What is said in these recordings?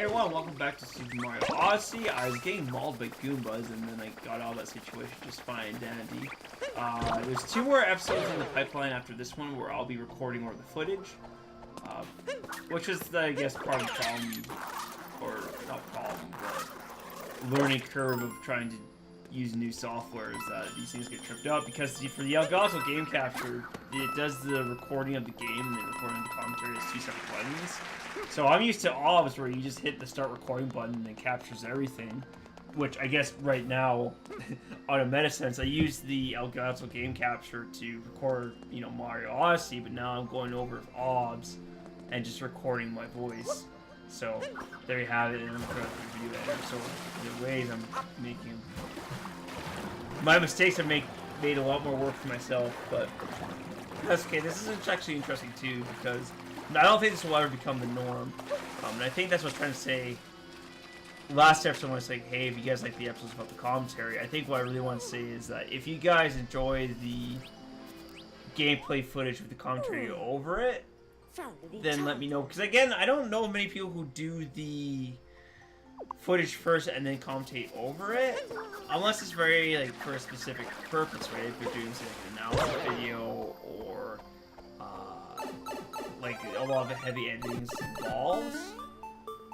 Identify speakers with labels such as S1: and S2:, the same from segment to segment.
S1: Hey everyone, welcome back to Super Mario Odyssey. I was getting mauled by Goombas and then I got out of that situation just fine and dandy. There's 2 more episodes in the pipeline after this one where I'll be recording more of the footage. Which is, I guess, part of the problem, or not problem, but learning curve of trying to use new software is that these things get tripped up because for the Elgato game capture, it does the recording of the game and the recording of the commentary as 2 separate buttons. So I'm used to Obs where you just hit the start recording button and it captures everything, which I guess right now, on a meta sense, I use the Elgato game capture to record, you know, Mario Odyssey, but now I'm going over Obs and just recording my voice. So there you have it, and I'm going to review it. So the ways I'm making my mistakes have made a lot more work for myself, but that's okay. This is actually interesting too because I don't think this will ever become the norm, and I think that's what I was trying to say last episode when I was like, hey, if you guys like the episodes about the commentary, I think what I really want to say is that if you guys enjoy the gameplay footage with the commentary over it, then let me know, because again, I don't know many people who do the footage first and then commentate over it, unless it's very, like, for a specific purpose, right? If you're doing, say, like, an analysis video, or like, a lot of the heavy editings involves.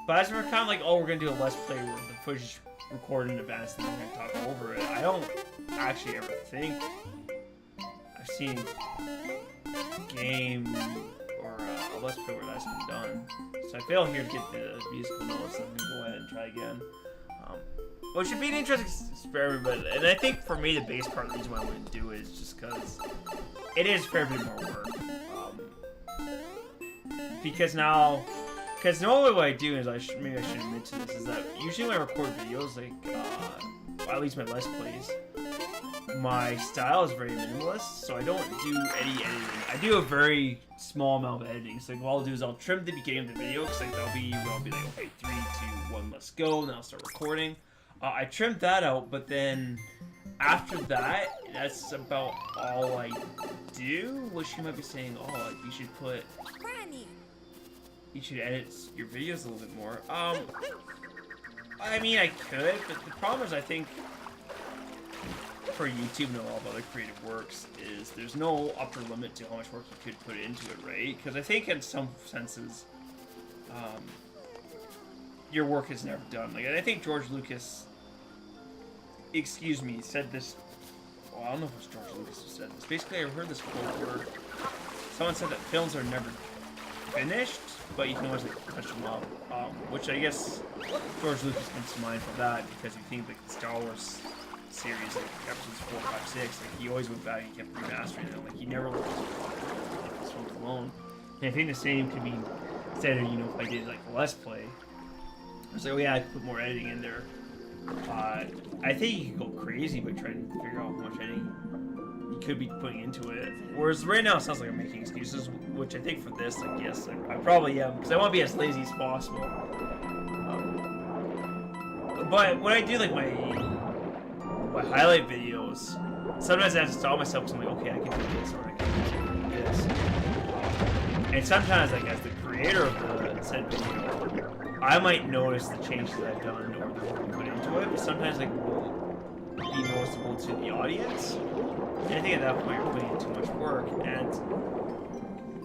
S1: But as we're kind of like, oh, we're gonna do a Let's Play where the footage is recorded in advance and then we're gonna talk over it, I don't actually ever think I've seen a game or a Let's Play where that's been done. So I fail here to get the musical notes, and then go ahead and try again. Well, it should be an interesting experiment, but, and I think for me the base part of the reason why I wouldn't do it is just because it is a fair bit more work. Because now, normally what I do is, maybe I should admit to this, is that usually when I record videos, like, at least my Let's Plays, my style is very minimalist, so I don't do any editing. I do a very small amount of editing. So like, what I'll do is I'll trim the beginning of the video, because like, I'll be like, okay, 3, 2, 1, let's go, and then I'll start recording. I trimmed that out, but then after that, that's about all I do. Which you might be saying, oh, like, you should edit your videos a little bit more. I mean, I could, but the problem is, I think, for YouTube and a lot of other creative works, is there's no upper limit to how much work you could put into it, right? Because I think in some senses, your work is never done. Like, I think George Lucas, said this. Well, I don't know if it was George Lucas who said this. Basically, I heard this quote where someone said that films are never finished, but you can always like touch them up. Which I guess George Lucas comes to mind for that, because you think like the Star Wars series, like episodes 4, 5, 6, like he always went back and kept remastering them. Like he never let this one alone. And I think the same could be said, you know, if I did like a Let's Play. I was like, oh yeah, I could put more editing in there. I think you could go crazy by trying to figure out how much editing you could be putting into it. Whereas right now it sounds like I'm making excuses, which I think for this, like, yes, I probably am, because I want to be as lazy as possible. But when I do like my highlight videos, sometimes I have to stop myself because I'm like, okay, I can do this, or I can do this. And sometimes, like, as the creator of the said video, I might notice the changes that I've done or the work I put into it, but sometimes, like, it won't be noticeable to the audience. And I think at that point you're putting in too much work, and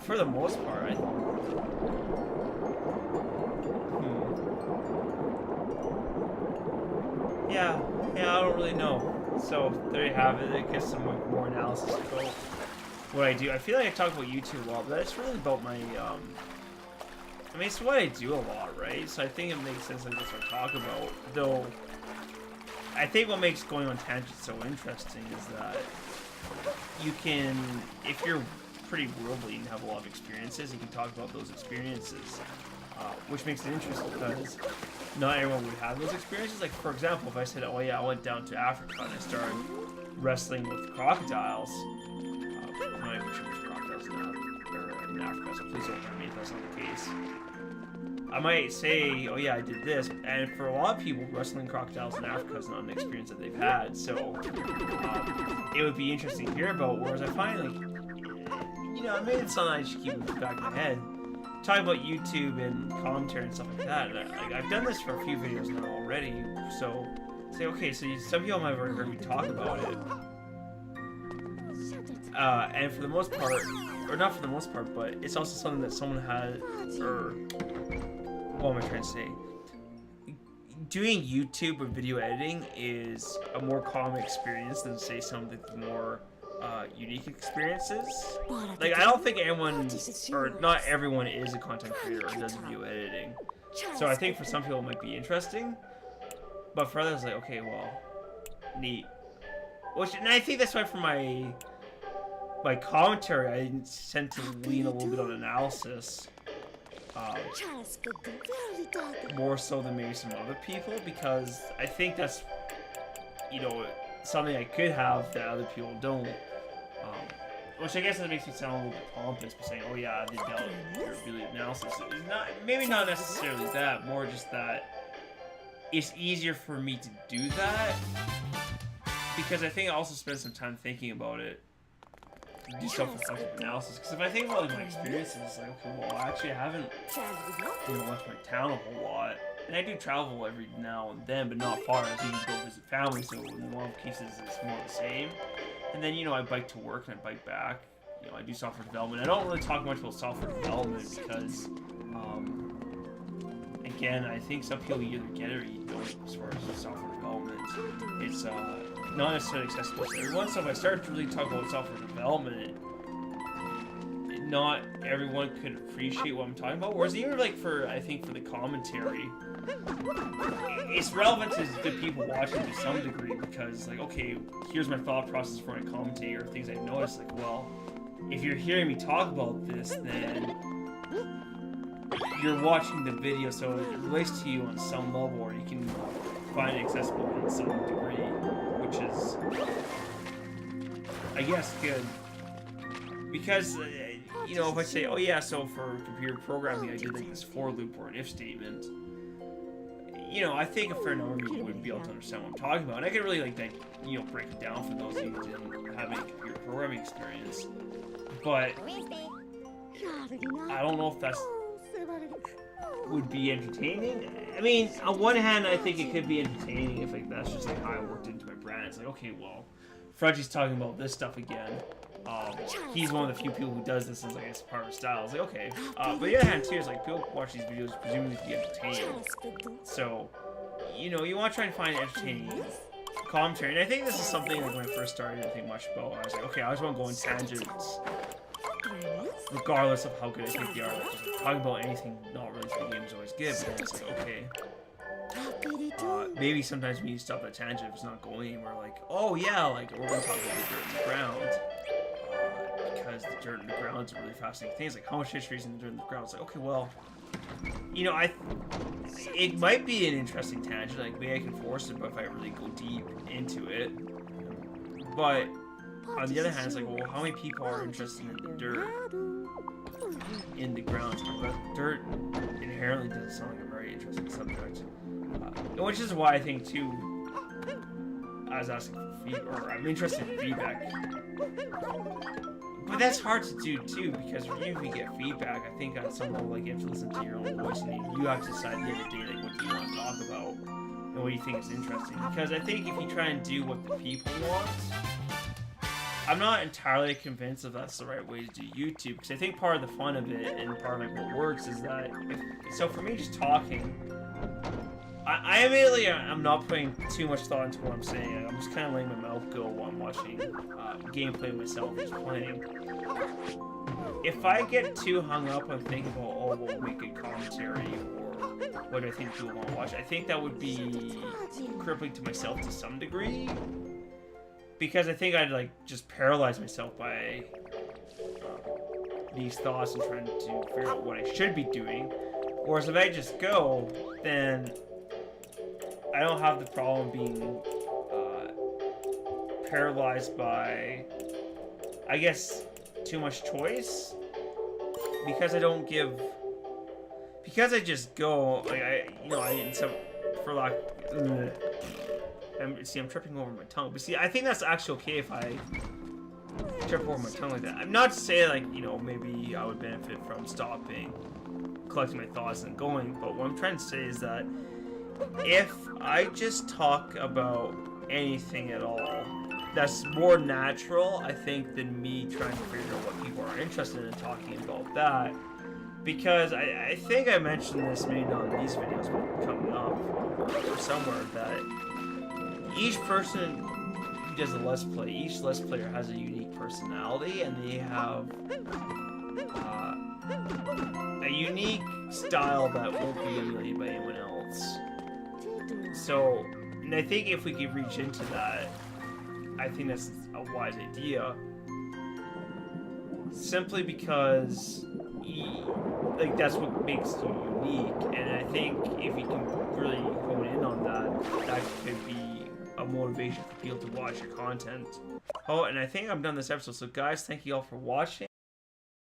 S1: for the most part, Yeah, I don't really know. So there you have it. I guess some more analysis about what I do. I feel like I talk about YouTube a lot, but that's really about my, I mean, it's what I do a lot, right? So I think it makes sense that that's what I talk about. Though, I think what makes going on tangents so interesting is that you can, if you're pretty worldly and have a lot of experiences, you can talk about those experiences. Which makes it interesting because not everyone would have those experiences. Like, for example, if I said, oh yeah, I went down to Africa and I started wrestling with crocodiles, I'm not even sure which crocodiles in Africa, so please don't hurt me if that's not the case. I might say, oh yeah, I did this, and for a lot of people, wrestling crocodiles in Africa is not an experience that they've had, so it would be interesting to hear about, whereas I find, like, you know, maybe it's something I should keep in the back of my head, talking about YouTube and commentary and stuff like that, and I've done this for a few videos now already, so say, okay, so some people might have already heard me talk about it, and for the most part, or not for the most part, but it's also something that someone had, or what am I trying to say? Doing YouTube or video editing is a more common experience than, say, some of the more unique experiences. Like, I don't think anyone, or not everyone, is a content creator or does video editing. So I think for some people it might be interesting, but for others, like, okay, well, neat. Which, and I think that's why for my commentary, I tend to lean a little bit on analysis. More so than maybe some other people, because I think that's, you know, something I could have that other people don't. Which I guess that makes me sound a little bit pompous by saying, oh yeah, I did your really analysis. It's not, maybe not necessarily that, more just that it's easier for me to do that, because I think I also spend some time thinking about it. Do self-reflective analysis, because if I think about like, my experiences, it's like, okay, well, actually I haven't, you know, left my town a whole lot, and I do travel every now and then, but not far. I usually go visit family, so in a lot of cases it's more the same. And then, you know, I bike to work and I bike back. You know, I do software development. I don't really talk much about software development because, again, I think some people either get it or you don't as far as software development. It's not necessarily accessible to everyone. So if I start to really talk about software development, not everyone could appreciate what I'm talking about. Whereas even like I think for the commentary, it's relevant to the people watching to some degree, because like, okay, here's my thought process for my commentary or things I've noticed. Like, well, if you're hearing me talk about this, then you're watching the video, so it relates to you on some level, or you can find it accessible in some degree, which is, I guess, good. Because, you know, if I say, oh yeah, so for computer programming, I did like this for loop or an if statement, you know, I think a fair number of people would be able to understand what I'm talking about. And I could really, like, you know, break it down for those who didn't have any computer programming experience. But I don't know if that's would be entertaining. I mean, on one hand, I think it could be entertaining if, like, that's just, like, how I worked into my brand. It's like, okay, well, Frudgey's talking about this stuff again. He's one of the few people who does this as, I guess, part of his style. It's like, okay. But on the other hand, too, is like, people watch these videos presumably to be entertained. So, you know, you want to try and find entertaining commentary. And I think this is something, like, when I first started, I didn't think much about. I was like, okay, I just want to go on tangents, regardless of how good I think they are. Like, talking about anything not really for the game is always good, but then it's like, okay. Maybe sometimes we need to stop that tangent if it's not going anywhere. Like, oh yeah, like, we're going to talk about the dirt in the ground. Because the dirt in the ground is a really fascinating thing. It's like, how much history is in the dirt in the ground? It's like, okay, well, you know, it might be an interesting tangent. Like, maybe I can force it, but if I really go deep into it. But on the other hand, it's like, well, how many people are interested in the dirt in the ground? But dirt inherently doesn't sound like a very interesting subject. Which is why I think, too, I was asking for feedback, or I'm interested in feedback. But that's hard to do, too, because when you get feedback, I think on some level, like, you have to listen to your own voice, and you have to decide at the end of the day, like, what do you want to talk about, and what do you think is interesting. Because I think if you try and do what the people want, I'm not entirely convinced that that's the right way to do YouTube, because I think part of the fun of it, and part of, like, what works is that, so for me, just talking, I immediately am not putting too much thought into what I'm saying. I'm just kind of letting my mouth go while I'm watching gameplay myself, just playing. If I get too hung up on thinking about, oh, we'll make a commentary, or what do I think people want to watch, I think that would be crippling to myself to some degree. Because I think I'd, like, just paralyze myself by these thoughts and trying to figure out what I should be doing. Whereas if I just go, then I don't have the problem being paralyzed by, I guess, too much choice, because I don't give, because I just go, like, for lack, I'm tripping over my tongue, but see, I think that's actually okay if I trip over my tongue like that. I'm not to say, like, you know, maybe I would benefit from stopping collecting my thoughts and going. But what I'm trying to say is that if I just talk about anything at all, that's more natural, I think, than me trying to figure out what people are interested in talking about that. Because I think I mentioned this maybe not in these videos, but coming up or somewhere, that each person who does a Let's Play, each Let's Player has a unique personality, and they have a unique style that won't be emulated by anyone else. So, and I think if we could reach into that, I think that's a wise idea. Simply because, like, that's what makes you unique. And I think if you can really hone in on that, that could be a motivation for people to watch your content. Oh, and I think I'm done this episode. So, guys, thank you all for watching.